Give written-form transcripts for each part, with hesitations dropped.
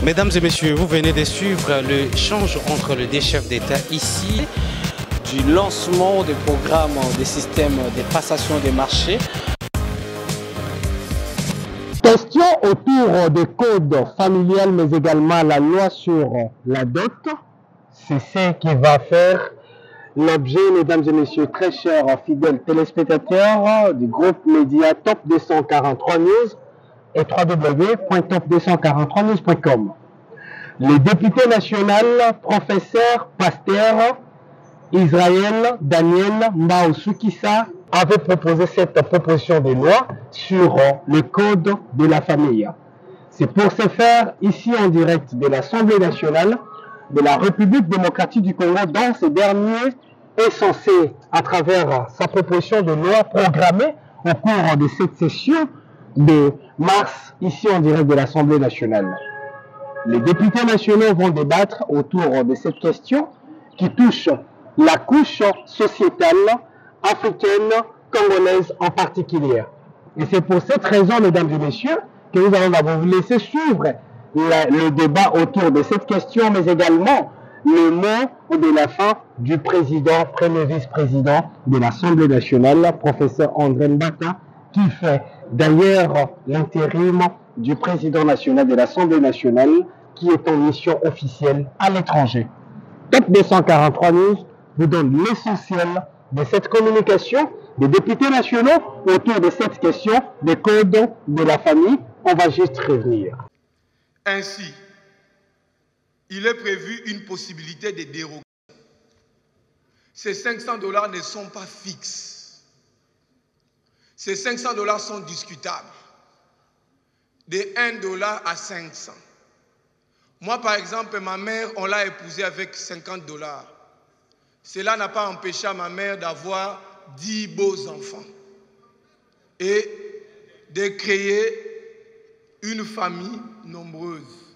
Mesdames et messieurs, vous venez de suivre l'échange entre les deux chefs d'État ici. Du lancement des programmes des systèmes de passation des marchés. Question autour des codes familiales, mais également la loi sur la dot. C'est ce qui va faire l'objet, mesdames et messieurs, très chers fidèles téléspectateurs du groupe média Top 243 News et www.top243news.com. Le député national, professeur, pasteur Israël Daniel Mbaoussoukissa avait proposé cette proposition de loi sur le code de la famille. C'est pour ce faire, ici en direct de l'Assemblée nationale de la République démocratique du Congo, dont ce dernier est censé, à travers sa proposition de loi programmée au cours de cette session de mars, ici en direct de l'Assemblée nationale. Les députés nationaux vont débattre autour de cette question qui touche la couche sociétale africaine, congolaise en particulier. Et c'est pour cette raison, mesdames et messieurs, que nous allons d'abord vous laisser suivre le débat autour de cette question, mais également le mot de la fin du président, premier vice-président de l'Assemblée nationale, professeur André Mbata, qui fait d'ailleurs l'intérim du président national de l'Assemblée nationale, qui est en mission officielle à l'étranger. Top 243 News vous donne l'essentiel de cette communication des députés nationaux autour de cette question des codes de la famille. On va juste revenir. Ainsi, il est prévu une possibilité de dérogation. Ces 500 $ ne sont pas fixes. Ces 500 $ sont discutables. De 1 $ à 500. Moi, par exemple, ma mère, on l'a épousée avec 50 $. Cela n'a pas empêché ma mère d'avoir 10 beaux enfants et de créer une famille nombreuse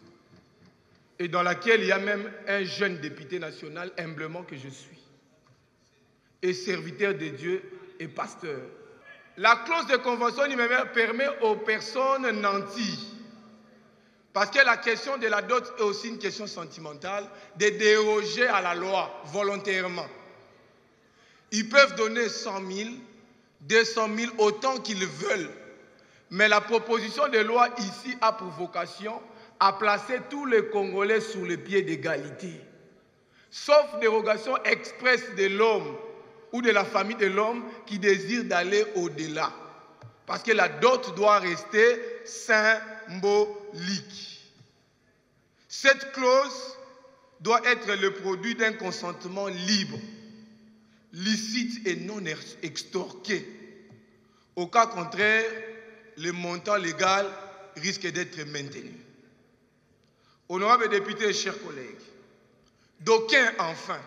et dans laquelle il y a même un jeune député national, humblement que je suis, et serviteur de Dieu et pasteur. La clause de convention numéraire permet aux personnes nanties, parce que la question de la dot est aussi une question sentimentale, de déroger à la loi volontairement. Ils peuvent donner 100 000, 200 000, autant qu'ils veulent. Mais la proposition de loi ici a pour vocation à placer tous les Congolais sur le pied d'égalité. Sauf dérogation expresse de l'homme ou de la famille de l'homme qui désire d'aller au-delà. Parce que la dot doit rester symbolique. Cette clause doit être le produit d'un consentement libre, licite et non extorqué. Au cas contraire, le montant légal risque d'être maintenu. Honorables députés et chers collègues, d'aucuns enfin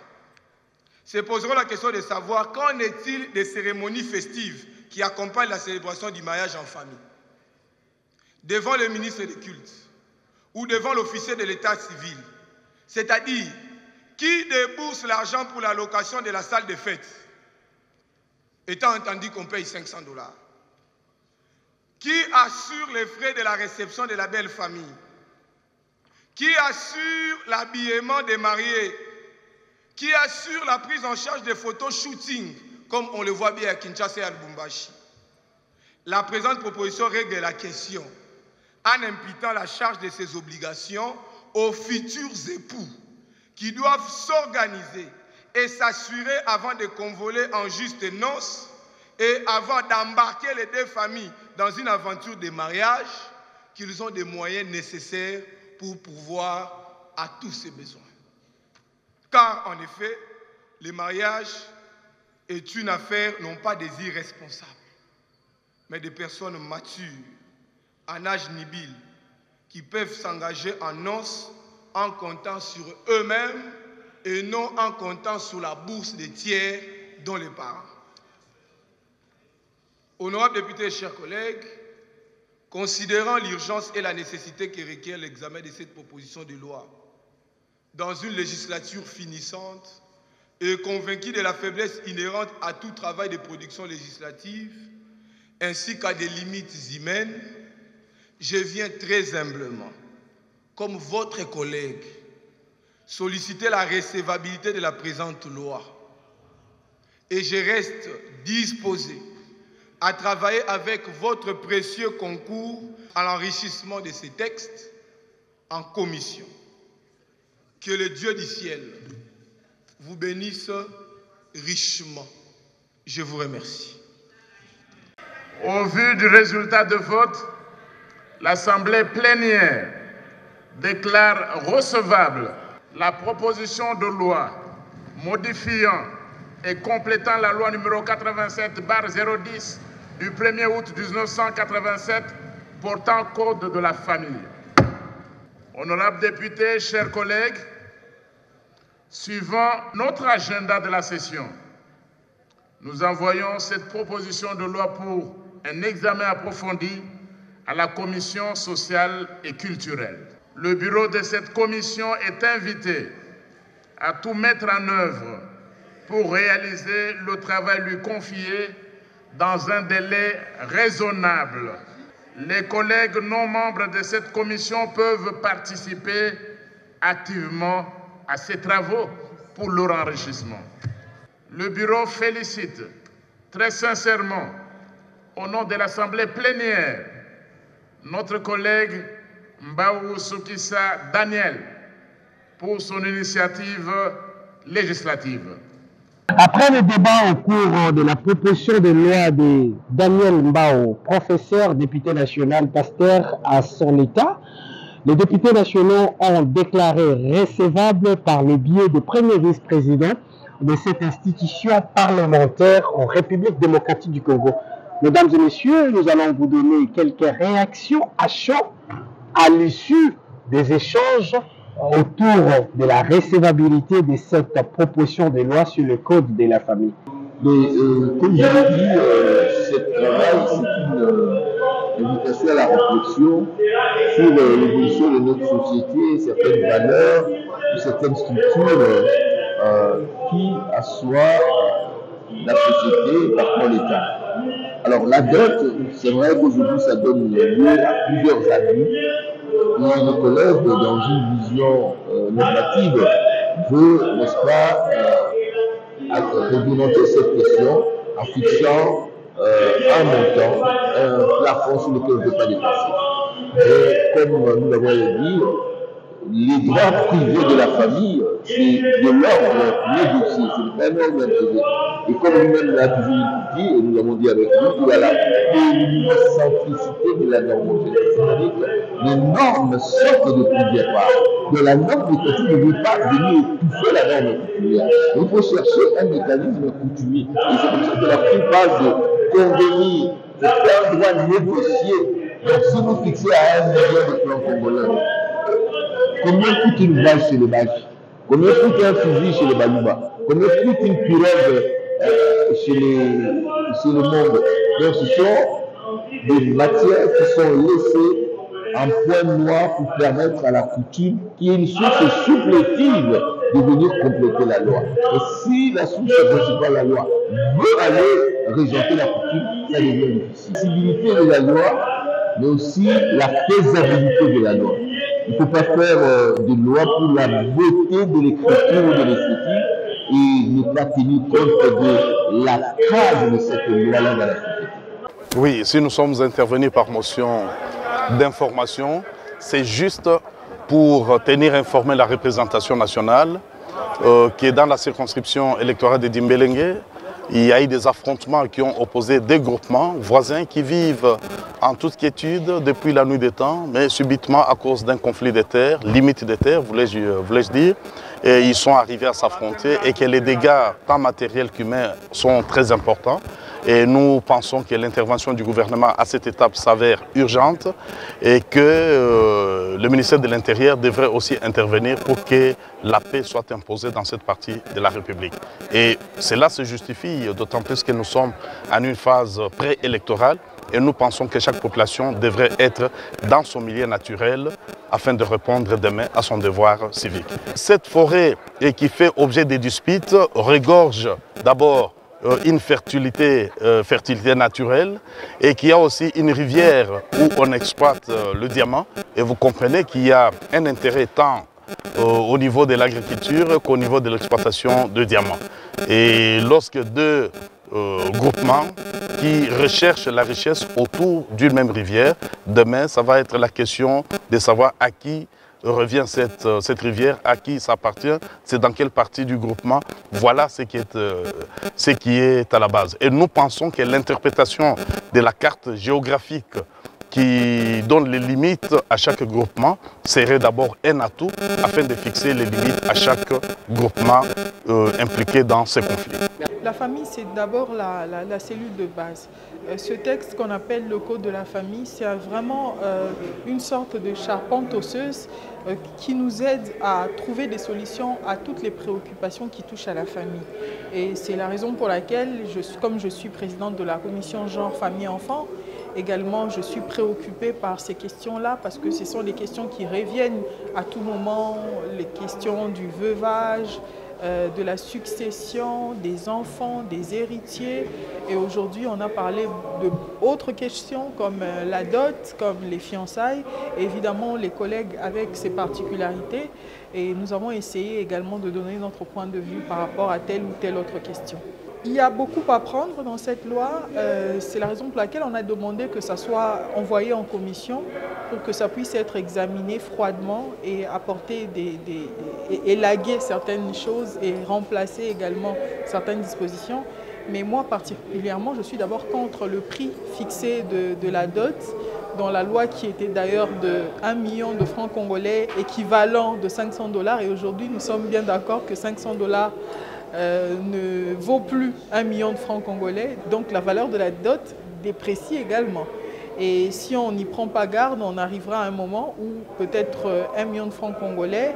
se poseront la question de savoir qu'en est-il des cérémonies festives qui accompagnent la célébration du mariage en famille. Devant le ministre des cultes ou devant l'officier de l'état civil, c'est-à-dire qui débourse l'argent pour la location de la salle de fête, étant entendu qu'on paye 500 $. Qui assure les frais de la réception de la belle famille? Qui assure l'habillement des mariés? Qui assure la prise en charge des photos shooting, comme on le voit bien à Kinshasa et à Lubumbashi? La présente proposition règle la question en imputant la charge de ces obligations aux futurs époux qui doivent s'organiser et s'assurer avant de convoler en juste noces et avant d'embarquer les deux familles dans une aventure de mariage, qu'ils ont des moyens nécessaires pour pourvoir à tous ces besoins. Car en effet, le mariage est une affaire non pas des irresponsables, mais des personnes matures, en âge nubile, qui peuvent s'engager en noces en comptant sur eux-mêmes et non en comptant sur la bourse des tiers, dont les parents. Honorables députés et chers collègues, considérant l'urgence et la nécessité que requiert l'examen de cette proposition de loi, dans une législature finissante et convaincu de la faiblesse inhérente à tout travail de production législative, ainsi qu'à des limites humaines, je viens très humblement comme votre collègue, solliciter la recevabilité de la présente loi. Et je reste disposé à travailler avec votre précieux concours à l'enrichissement de ces textes en commission. Que le Dieu du ciel vous bénisse richement. Je vous remercie. Au vu du résultat de vote, l'Assemblée plénière déclare recevable la proposition de loi modifiant et complétant la loi numéro 87/010 du 1er août 1987 portant code de la famille. Honorables députés, chers collègues, suivant notre agenda de la session, nous envoyons cette proposition de loi pour un examen approfondi à la Commission sociale et culturelle. Le bureau de cette commission est invité à tout mettre en œuvre pour réaliser le travail lui confié dans un délai raisonnable. Les collègues non membres de cette commission peuvent participer activement à ces travaux pour leur enrichissement. Le bureau félicite très sincèrement, au nom de l'Assemblée plénière, notre collègue Mbaou Soukissa Daniel pour son initiative législative. Après le débat au cours de la proposition de loi de Daniel Mbao, professeur, député national, pasteur à son État, les députés nationaux ont déclaré recevable par le biais du premier vice-président de cette institution parlementaire en République démocratique du Congo. Mesdames et messieurs, nous allons vous donner quelques réactions à chaud à l'issue des échanges autour de la recevabilité de cette proposition de loi sur le code de la famille. Mais comme je l'ai dit, ce travail, c'est une invitation à la réflexion sur l'évolution de notre société, certaines valeurs, certaines structures qui assoient la société par rapport à l'État. Alors la dot, c'est vrai qu'aujourd'hui ça donne lieu à plusieurs abus. Et le collègue, dans une vision normative, veut, n'est-ce pas, réglementer cette question en fixant un montant, un plafond sur lequel on ne peut pas dépasser. Et comme nous l'avons dit, les droits privés de la famille, c'est de l'ordre négocié, c'est pas un ordre imposé. Et comme lui-même l'a toujours dit, et nous l'avons dit avec lui, il y a la simplicité de la norme. C'est-à-dire que les normes sortent de plusieurs parts. De la norme de coutume ne veut pas venir étouffer la norme coutumière. Il faut chercher un mécanisme coutumier. Et c'est comme ça que la plupart de convenir, c'est un droit négocié. Donc si vous fixez à 1 million de plans congolais, combien coûte une vache chez les vaches? Combien coûte un fusil chez les Balouba? Combien coûte une pirogue chez le monde? Donc ce sont des matières qui sont laissées en point noir pour permettre à la coutume, qui est une source supplétive, de venir compléter la loi. Et si la source principale de la loi veut aller régenter la coutume, ça devient difficile. La possibilité de la loi, mais aussi la faisabilité de la loi. Il ne faut pas faire de loi pour la beauté de l'écriture ou de l'esthétique et ne pas tenir compte de la case de cette loi-là dans la société. Oui, si nous sommes intervenus par motion d'information, c'est juste pour tenir informé la représentation nationale qui est dans la circonscription électorale de Dimbélengue. Il y a eu des affrontements qui ont opposé des groupements voisins qui vivent en toute quiétude depuis la nuit des temps, mais subitement à cause d'un conflit des terres, limite des terres, voulais-je dire, et ils sont arrivés à s'affronter et que les dégâts, tant matériels qu'humains, sont très importants. Et nous pensons que l'intervention du gouvernement à cette étape s'avère urgente et que le ministère de l'Intérieur devrait aussi intervenir pour que la paix soit imposée dans cette partie de la République. Et cela se justifie d'autant plus que nous sommes en une phase préélectorale et nous pensons que chaque population devrait être dans son milieu naturel afin de répondre demain à son devoir civique. Cette forêt qui fait objet des disputes regorge d'abord une fertilité naturelle et qu'il y a aussi une rivière où on exploite le diamant. Et vous comprenez qu'il y a un intérêt tant au niveau de l'agriculture qu'au niveau de l'exploitation de diamants. Et lorsque deux groupements qui recherchent la richesse autour d'une même rivière, demain, ça va être la question de savoir à qui revient cette rivière, à qui ça appartient, c'est dans quelle partie du groupement. Voilà ce qui est à la base. Et nous pensons que l'interprétation de la carte géographique qui donne les limites à chaque groupement serait d'abord un atout afin de fixer les limites à chaque groupement impliqué dans ces conflits. La famille, c'est d'abord la cellule de base. Ce texte qu'on appelle le Code de la famille, c'est vraiment une sorte de charpente osseuse qui nous aide à trouver des solutions à toutes les préoccupations qui touchent à la famille. Et c'est la raison pour laquelle, comme je suis présidente de la commission genre, famille, enfants, également je suis préoccupée par ces questions-là parce que ce sont des questions qui reviennent à tout moment, les questions du veuvage, de la succession, des enfants, des héritiers. Et aujourd'hui, on a parlé d'autres questions comme la dot, comme les fiançailles. Et évidemment, les collègues avec ces particularités. Et nous avons essayé également de donner notre point de vue par rapport à telle ou telle autre question. Il y a beaucoup à prendre dans cette loi. C'est la raison pour laquelle on a demandé que ça soit envoyé en commission pour que ça puisse être examiné froidement et apporter élaguer certaines choses et remplacer également certaines dispositions. Mais moi particulièrement, je suis d'abord contre le prix fixé de la dot dans la loi qui était d'ailleurs de 1 million de francs congolais, équivalent de 500 $. Et aujourd'hui, nous sommes bien d'accord que 500 $ ne vaut plus 1 million de francs congolais, donc la valeur de la dot déprécie également. Et si on n'y prend pas garde, on arrivera à un moment où peut-être 1 million de francs congolais,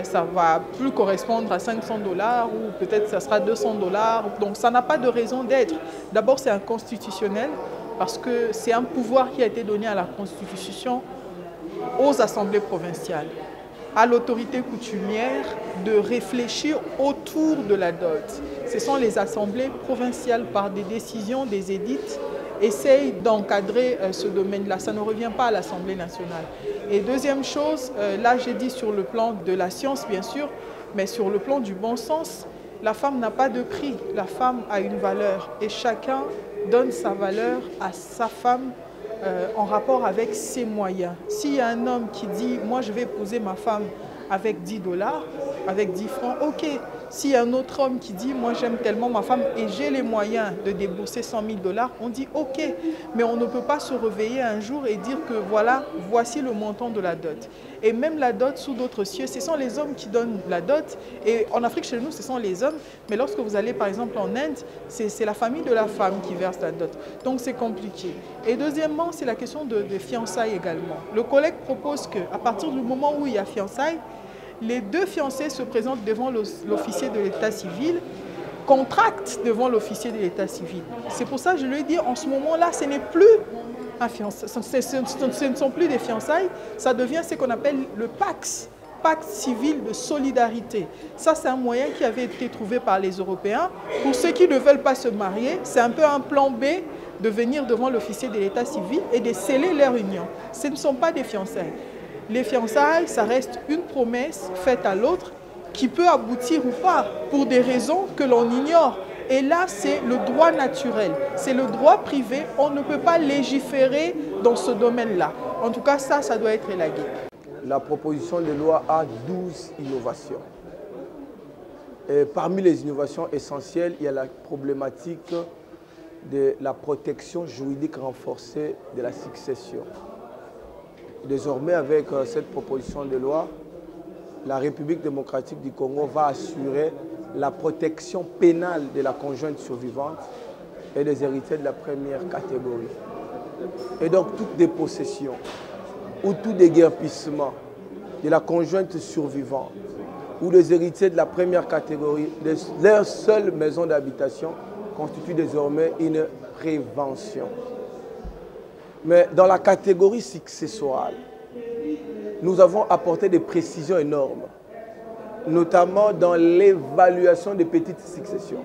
ça ne va plus correspondre à 500 $ ou peut-être ça sera 200 $. Donc ça n'a pas de raison d'être. D'abord, c'est inconstitutionnel parce que c'est un pouvoir qui a été donné à la Constitution aux assemblées provinciales, à l'autorité coutumière de réfléchir autour de la dot. Ce sont les assemblées provinciales par des décisions, des édits, essayent d'encadrer ce domaine-là. Ça ne revient pas à l'Assemblée nationale. Et deuxième chose, là j'ai dit sur le plan de la science bien sûr, mais sur le plan du bon sens, la femme n'a pas de prix. La femme a une valeur et chacun donne sa valeur à sa femme en rapport avec ses moyens. S'il y a un homme qui dit « moi je vais épouser ma femme avec 10 $, avec 10 francs », ok. S'il y a un autre homme qui dit « moi j'aime tellement ma femme et j'ai les moyens de débourser 100 000 $, on dit « ok ». Mais on ne peut pas se réveiller un jour et dire que voilà, voici le montant de la dot. Et même la dot sous d'autres cieux, ce sont les hommes qui donnent la dot. Et en Afrique, chez nous, ce sont les hommes. Mais lorsque vous allez, par exemple, en Inde, c'est la famille de la femme qui verse la dot. Donc, c'est compliqué. Et deuxièmement, c'est la question de fiançailles également. Le collègue propose qu'à partir du moment où il y a fiançailles, les deux fiancés se présentent devant l'officier de l'état civil, contractent devant l'officier de l'état civil. C'est pour ça que je lui ai dit, en ce moment-là, ce n'est plus un fiançailles, ce ne sont plus des fiançailles, ça devient ce qu'on appelle le PACS, pacte civil de solidarité. Ça, c'est un moyen qui avait été trouvé par les Européens. Pour ceux qui ne veulent pas se marier, c'est un peu un plan B de venir devant l'officier de l'état civil et de sceller leur union. Ce ne sont pas des fiançailles. Les fiançailles, ça reste une promesse faite à l'autre qui peut aboutir ou pas pour des raisons que l'on ignore. Et là, c'est le droit naturel, c'est le droit privé. On ne peut pas légiférer dans ce domaine-là. En tout cas, ça doit être élagué. La proposition de loi a 12 innovations. Et parmi les innovations essentielles, il y a la problématique de la protection juridique renforcée de la succession. Désormais, avec cette proposition de loi, la République démocratique du Congo va assurer la protection pénale de la conjointe survivante et des héritiers de la première catégorie. Et donc, toute dépossession ou tout déguerpissement de la conjointe survivante ou des héritiers de la première catégorie de leur seule maison d'habitation constitue désormais une prévention. Mais dans la catégorie successorale, nous avons apporté des précisions énormes, notamment dans l'évaluation des petites successions.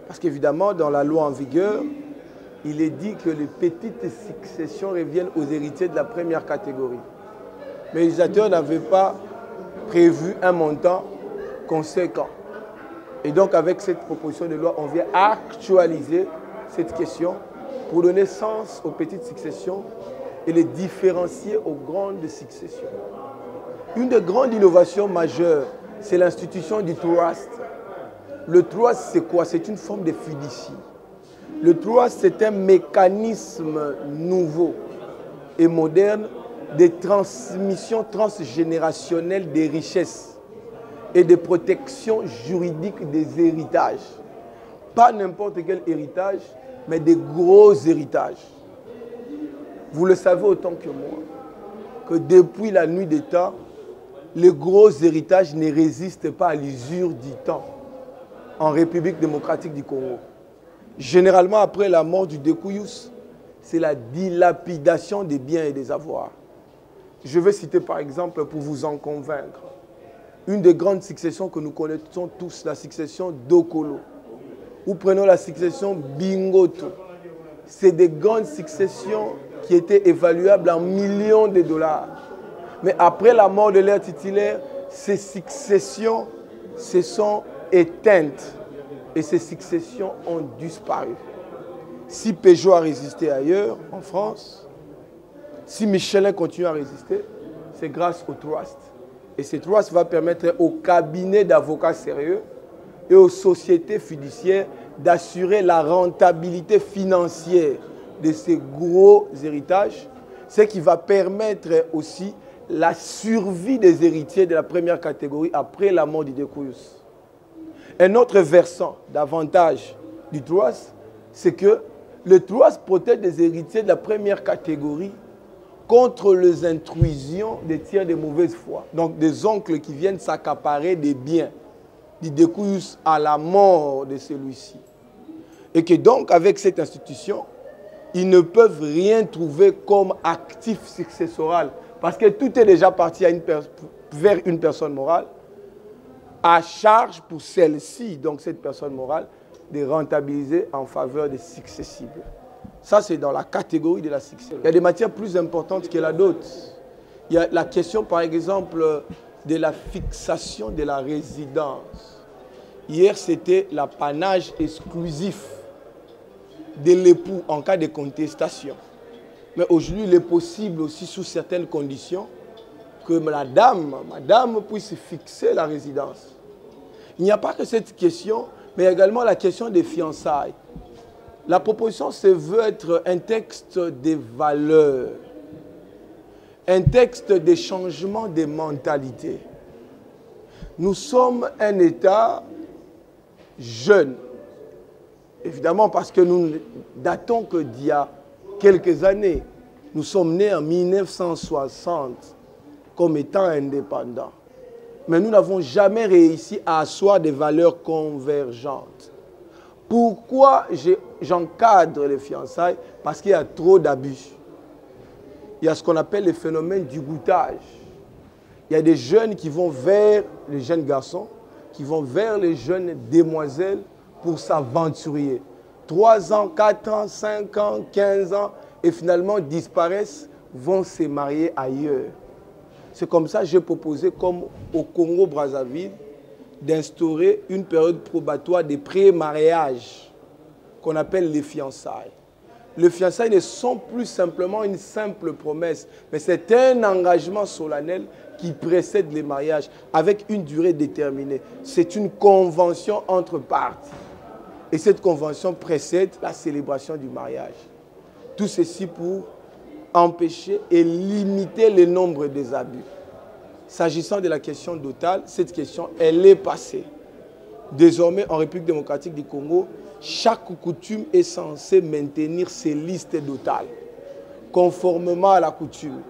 Parce qu'évidemment, dans la loi en vigueur, il est dit que les petites successions reviennent aux héritiers de la première catégorie. Mais le législateur n'avait pas prévu un montant conséquent. Et donc, avec cette proposition de loi, on vient actualiser cette question pour donner sens aux petites successions et les différencier aux grandes successions. Une des grandes innovations majeures, c'est l'institution du trust. Le trust, c'est quoi? C'est une forme de fiducie. Le trust, c'est un mécanisme nouveau et moderne de transmission transgénérationnelle des richesses et de protection juridique des héritages. Pas n'importe quel héritage, mais des gros héritages. Vous le savez autant que moi, que depuis la nuit des temps, les gros héritages ne résistent pas à l'usure du temps en République démocratique du Congo. Généralement, après la mort du Dekuyus, c'est la dilapidation des biens et des avoirs. Je vais citer par exemple, pour vous en convaincre, une des grandes successions que nous connaissons tous, la succession Dokolo. Ou prenons la succession Bingoto. C'est des grandes successions qui étaient évaluables en millions de dollars. Mais après la mort de leur titulaire, ces successions se sont éteintes et ces successions ont disparu. Si Peugeot a résisté ailleurs, en France, si Michelin continue à résister, c'est grâce au trust. Et ce trust va permettre aux cabinets d'avocats sérieux et aux sociétés fiduciaires d'assurer la rentabilité financière de ces gros héritages, ce qui va permettre aussi la survie des héritiers de la première catégorie après la mort du Dekuyus. Un autre versant d'avantage du trust, c'est que le trust protège des héritiers de la première catégorie contre les intrusions des tiers de mauvaise foi. Donc des oncles qui viennent s'accaparer des biens du Dekuyus à la mort de celui-ci. Et que donc avec cette institution, ils ne peuvent rien trouver comme actif successoral parce que tout est déjà parti vers une personne morale, à charge pour celle-ci, donc cette personne morale, de rentabiliser en faveur des successibles. Ça, c'est dans la catégorie de la succession. Il y a des matières plus importantes que la dot. Il y a la question, par exemple, de la fixation de la résidence. Hier, c'était l'apanage exclusif de l'époux en cas de contestation. Mais aujourd'hui, il est possible aussi, sous certaines conditions, que madame puisse fixer la résidence. Il n'y a pas que cette question, mais également la question des fiançailles. La proposition se veut être un texte des valeurs, un texte de changement des mentalités. Nous sommes un État jeune, évidemment parce que nous datons que d'il y a quelques années. Nous sommes nés en 1960 comme étant indépendants. Mais nous n'avons jamais réussi à asseoir des valeurs convergentes. Pourquoi j'encadre les fiançailles? Parce qu'il y a trop d'abus. Il y a ce qu'on appelle le phénomène du goûtage. Il y a des jeunes qui vont vers les jeunes garçons, qui vont vers les jeunes demoiselles pour s'aventurer. 3 ans, 4 ans, 5 ans, 15 ans, et finalement disparaissent, vont se marier ailleurs. C'est comme ça que j'ai proposé, comme au Congo-Brazzaville, d'instaurer une période probatoire de pré-mariage qu'on appelle les fiançailles. Les fiançailles ne sont plus simplement une simple promesse, mais c'est un engagement solennel qui précède les mariages avec une durée déterminée. C'est une convention entre parties. Et cette convention précède la célébration du mariage. Tout ceci pour empêcher et limiter le nombre des abus. S'agissant de la question dotale, cette question, elle est passée. Désormais, en République démocratique du Congo, chaque coutume est censée maintenir ses listes dotales, conformément à la coutume.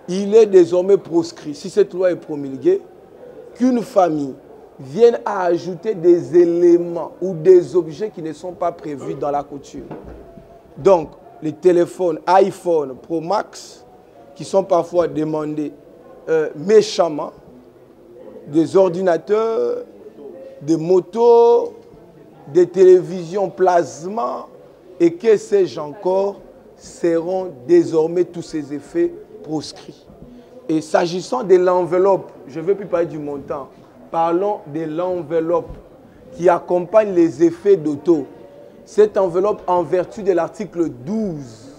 Il est désormais proscrit, si cette loi est promulguée, qu'une famille vienne à ajouter des éléments ou des objets qui ne sont pas prévus dans la coutume. Donc, les téléphones iPhone Pro Max, qui sont parfois demandés méchamment, des ordinateurs, des motos, des télévisions plasma et que sais-je encore, seront désormais tous ces effets proscrits. Et s'agissant de l'enveloppe, je ne veux plus parler du montant, parlons de l'enveloppe qui accompagne les effets d'auto. Cette enveloppe, en vertu de l'article 12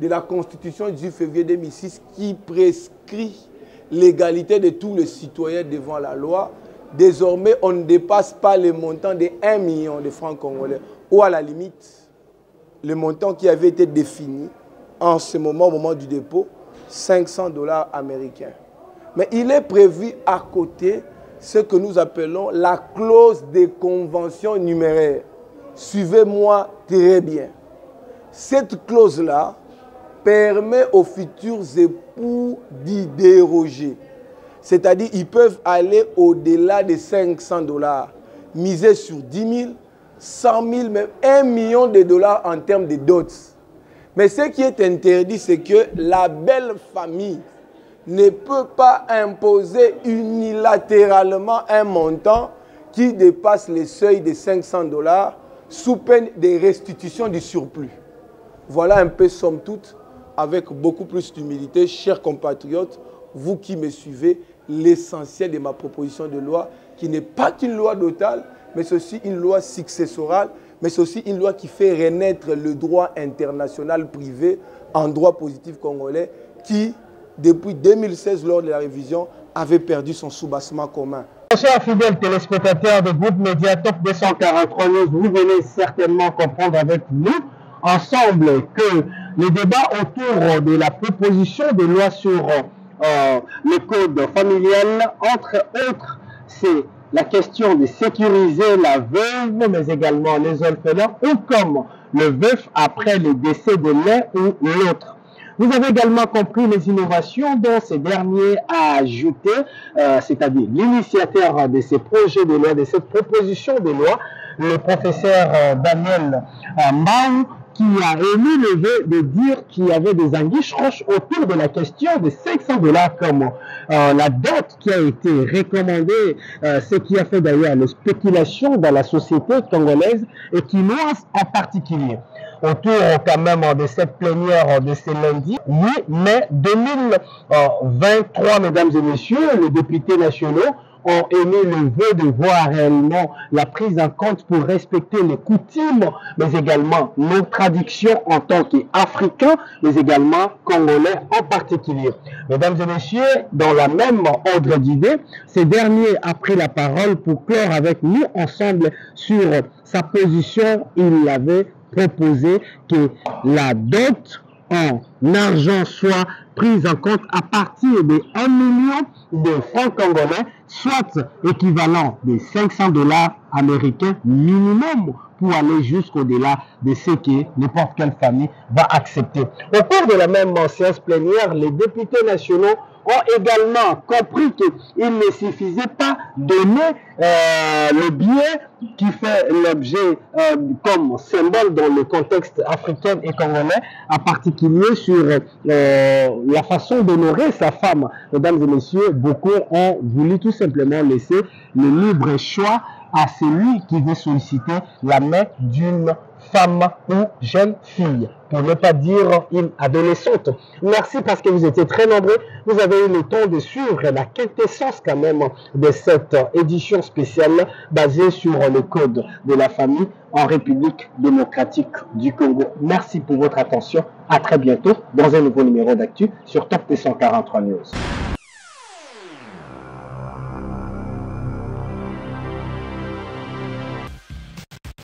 de la Constitution du 18 février 2006 qui prescrit l'égalité de tous les citoyens devant la loi, désormais on ne dépasse pas le montant de 1 million de francs congolais ou à la limite le montant qui avait été défini en ce moment, au moment du dépôt, 500 $ américains. Mais il est prévu à côté ce que nous appelons la clause de convention numéraire. Suivez-moi très bien. Cette clause-là permet aux futurs époux d'y déroger. C'est-à-dire qu'ils peuvent aller au-delà de 500 $, miser sur 10 000, 100 000, même 1 million de dollars en termes de dots. Mais ce qui est interdit, c'est que la belle famille ne peut pas imposer unilatéralement un montant qui dépasse les seuils de 500 $ sous peine de restitution du surplus. Voilà un peu, somme toute, avec beaucoup plus d'humilité, chers compatriotes, vous qui me suivez, l'essentiel de ma proposition de loi, qui n'est pas qu'une loi totale, mais c'est aussi une loi successorale, mais c'est aussi une loi qui fait renaître le droit international privé en droit positif congolais, qui, depuis 2016, lors de la révision, avait perdu son soubassement commun. Chers fidèles téléspectateurs de groupe Média Top 243 News, vous venez certainement comprendre avec nous ensemble que le débat autour de la proposition de loi sur le code familial, entre autres, c'est la question de sécuriser la veuve, mais également les orphelins, ou comme le veuf après le décès de l'un ou l'autre. Vous avez également compris les innovations dont ces derniers a ajouté, c'est-à-dire l'initiateur de ces projets de loi, de cette proposition de loi, le professeur Daniel Mbao, qui a émis le vœu de dire qu'il y avait des anguilles roches autour de la question de 500 $ comme la dot qui a été recommandée, ce qui a fait d'ailleurs la spéculation dans la société congolaise et qui nuance en particulier. Autour quand même de cette plénière de ce lundi 8 mai 2023, mesdames et messieurs, les députés nationaux ont émis le vœu de voir réellement la prise en compte pour respecter les coutumes, mais également nos traditions en tant qu'Africains, mais également Congolais en particulier. Mesdames et messieurs, dans la même ordre d'idées, ces derniers a pris la parole pour clore avec nous ensemble sur sa position. Il avait proposé que la dot en argent soit prise en compte à partir de 1 million de francs congolais, soit équivalent de 500 $ américains minimum, pour aller jusqu'au-delà de ce que n'importe quelle famille va accepter. Au cours de la même séance plénière, les députés nationaux ont également compris qu'il ne suffisait pas de donner le billet qui fait l'objet comme symbole dans le contexte africain et congolais, en particulier sur la façon d'honorer sa femme. Mesdames et messieurs, beaucoup ont voulu tout simplement laisser le libre choix à celui qui veut solliciter la main d'une femme ou jeune fille, pour ne pas dire une adolescente. Merci parce que vous étiez très nombreux. Vous avez eu le temps de suivre la quintessence quand même de cette édition spéciale basée sur le code de la famille en République démocratique du Congo. Merci pour votre attention. À très bientôt dans un nouveau numéro d'actu sur Top 243 News.